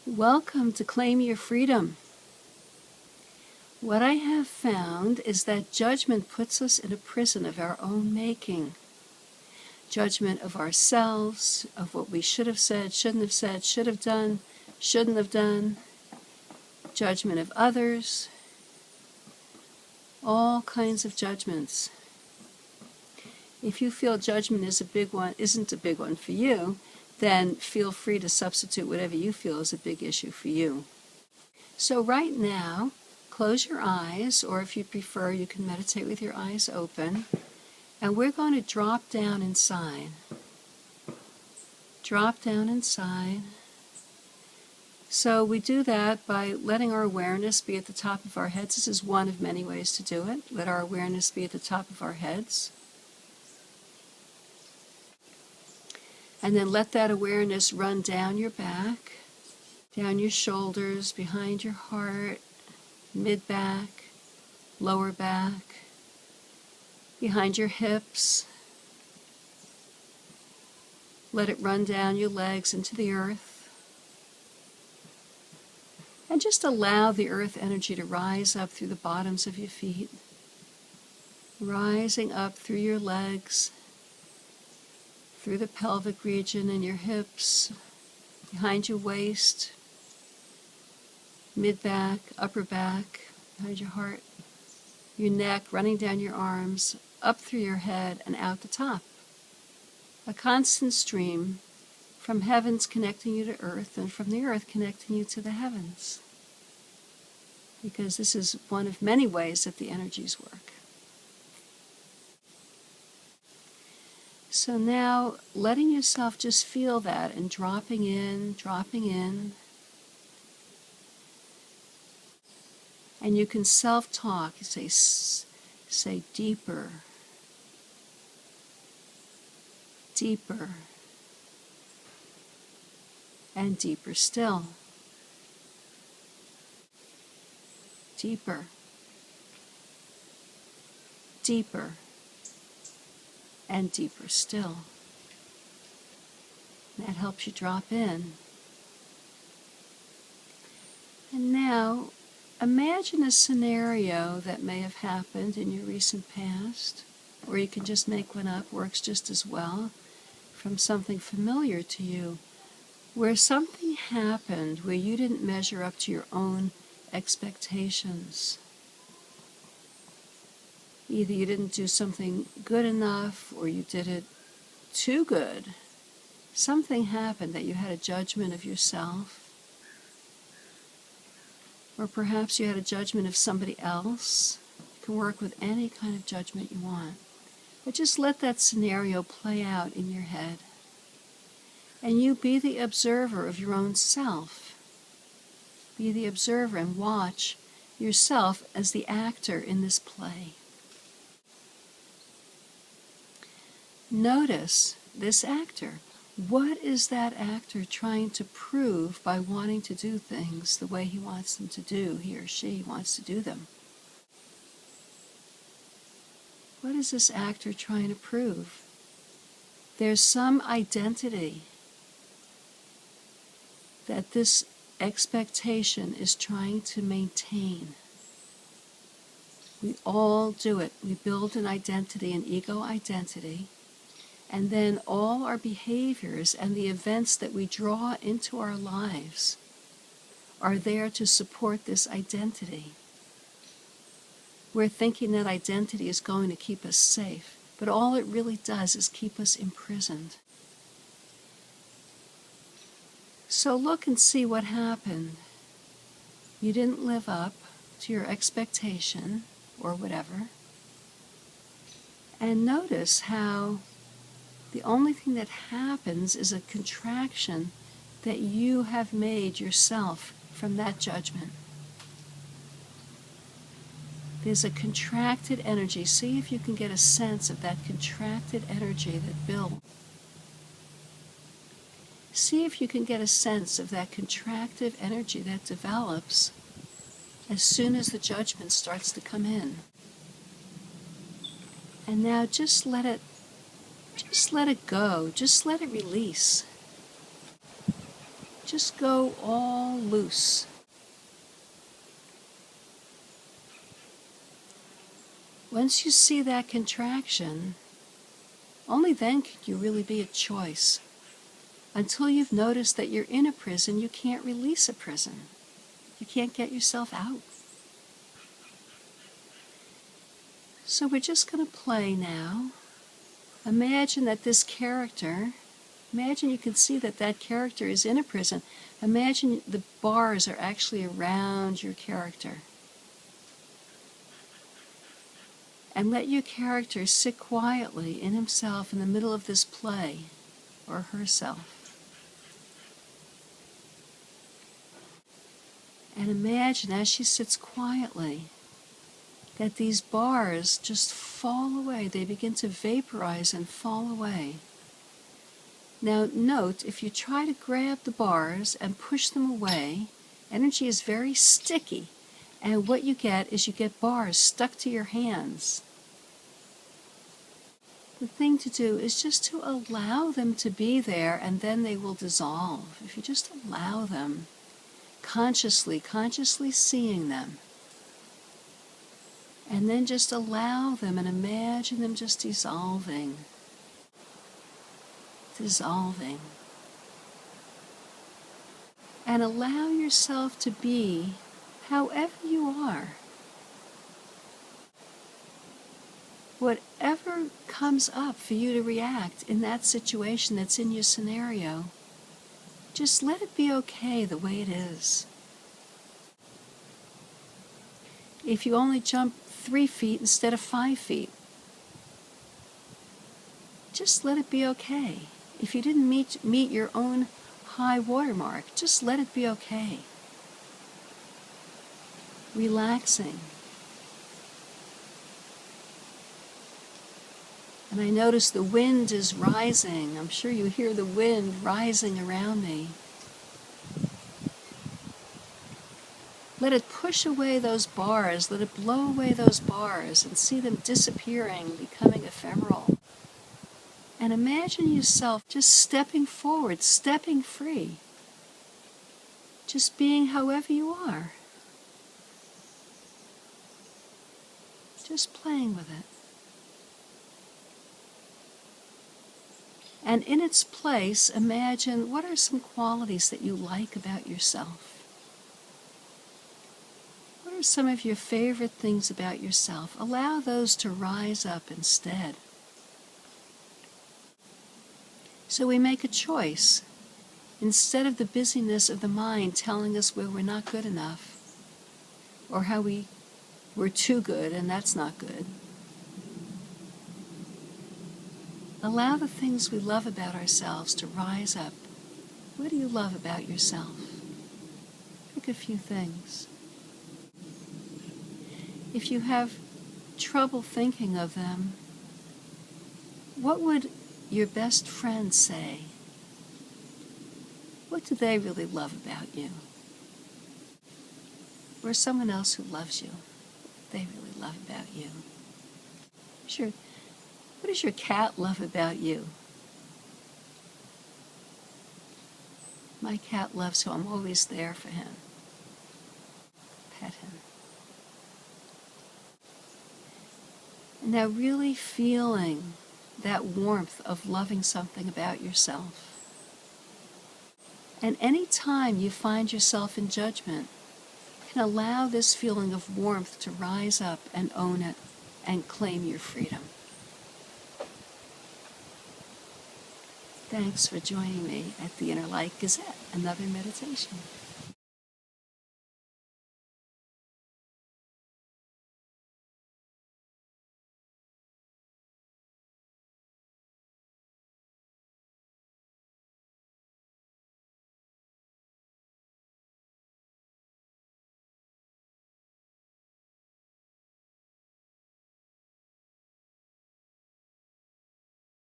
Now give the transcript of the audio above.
Welcome to Claim Your Freedom. What I have found is that judgment puts us in a prison of our own making. Judgment of ourselves, of what we should have said, shouldn't have said, should have done, shouldn't have done. Judgment of others. All kinds of judgments. If you feel judgment isn't a big one for you, then feel free to substitute whatever you feel is a big issue for you. So right now, close your eyes, or if you prefer, you can meditate with your eyes open, and we're going to drop down inside. Drop down inside. So we do that by letting our awareness be at the top of our heads. This is one of many ways to do it. Let our awareness be at the top of our heads. And then let that awareness run down your back, down your shoulders, behind your heart, mid-back, lower back, behind your hips. Let it run down your legs into the earth. And just allow the earth energy to rise up through the bottoms of your feet, rising up through your legs, through the pelvic region and your hips, behind your waist, mid-back, upper back, behind your heart, your neck, running down your arms, up through your head and out the top. A constant stream from heavens connecting you to earth and from the earth connecting you to the heavens. Because this is one of many ways that the energies work. So now, letting yourself just feel that and dropping in. And you can self-talk. You say deeper, deeper, and deeper still. Deeper, deeper, and deeper still. That helps you drop in. And now, imagine a scenario that may have happened in your recent past, or you can just make one up, works just as well, from something familiar to you, where something happened where you didn't measure up to your own expectations. Either you didn't do something good enough, or you did it too good. Something happened that you had a judgment of yourself, or perhaps you had a judgment of somebody else. You can work with any kind of judgment you want. But just let that scenario play out in your head. And you be the observer of your own self. Be the observer and watch yourself as the actor in this play. Notice this actor. What is that actor trying to prove by wanting to do things the way he wants them to do, he or she wants to do them? What is this actor trying to prove? There's some identity that this expectation is trying to maintain. We all do it. We build an identity, an ego identity. And then all our behaviors and the events that we draw into our lives are there to support this identity. We're thinking that identity is going to keep us safe, but all it really does is keep us imprisoned. So look and see what happened. You didn't live up to your expectation, or whatever. And notice how the only thing that happens is a contraction that you have made yourself from that judgment. There's a contracted energy. See if you can get a sense of that contracted energy that builds. See if you can get a sense of that contractive energy that develops as soon as the judgment starts to come in. And now just let it go. Just let it release. just go all loose. Once you see that contraction, only then can you really be a choice. Until you've noticed that you're in a prison, you can't release a prison. You can't get yourself out. So we're just going to play now. Imagine that this character, imagine you can see that that character is in a prison. Imagine the bars are actually around your character. And let your character sit quietly in himself in the middle of this play, or herself. And imagine as she sits quietly that these bars just fall away. They begin to vaporize and fall away. Now note, if you try to grab the bars and push them away, energy is very sticky. And what you get is you get bars stuck to your hands. The thing to do is just to allow them to be there, and then they will dissolve. If you just allow them, consciously seeing them, and then just allow them and imagine them just dissolving. And allow yourself to be however you are. Whatever comes up for you to react in that situation that's in your scenario, just let it be okay the way it is. If you only jump 3 feet instead of 5 feet, just let it be okay. If you didn't meet your own high water mark, just let it be okay. Relaxing. And I notice the wind is rising. I'm sure you hear the wind rising around me. Let it push away those bars. Let it blow away those bars and see them disappearing, becoming ephemeral. And imagine yourself just stepping forward, stepping free. Just being however you are. Just playing with it. And in its place, imagine what are some qualities that you like about yourself? What are some of your favorite things about yourself? Allow those to rise up instead. So we make a choice. Instead of the busyness of the mind telling us where we're not good enough, or how we're too good and that's not good. Allow the things we love about ourselves to rise up. What do you love about yourself? Pick a few things. If you have trouble thinking of them, what would your best friend say? What do they really love about you? Or someone else who loves you, they really love about you? Sure. What does your cat love about you? My cat loves you. I'm always there for him. Pet him. And now really feeling that warmth of loving something about yourself. And any time you find yourself in judgment, you can allow this feeling of warmth to rise up and own it and claim your freedom. Thanks for joining me at the Inner Light Gazette, another meditation.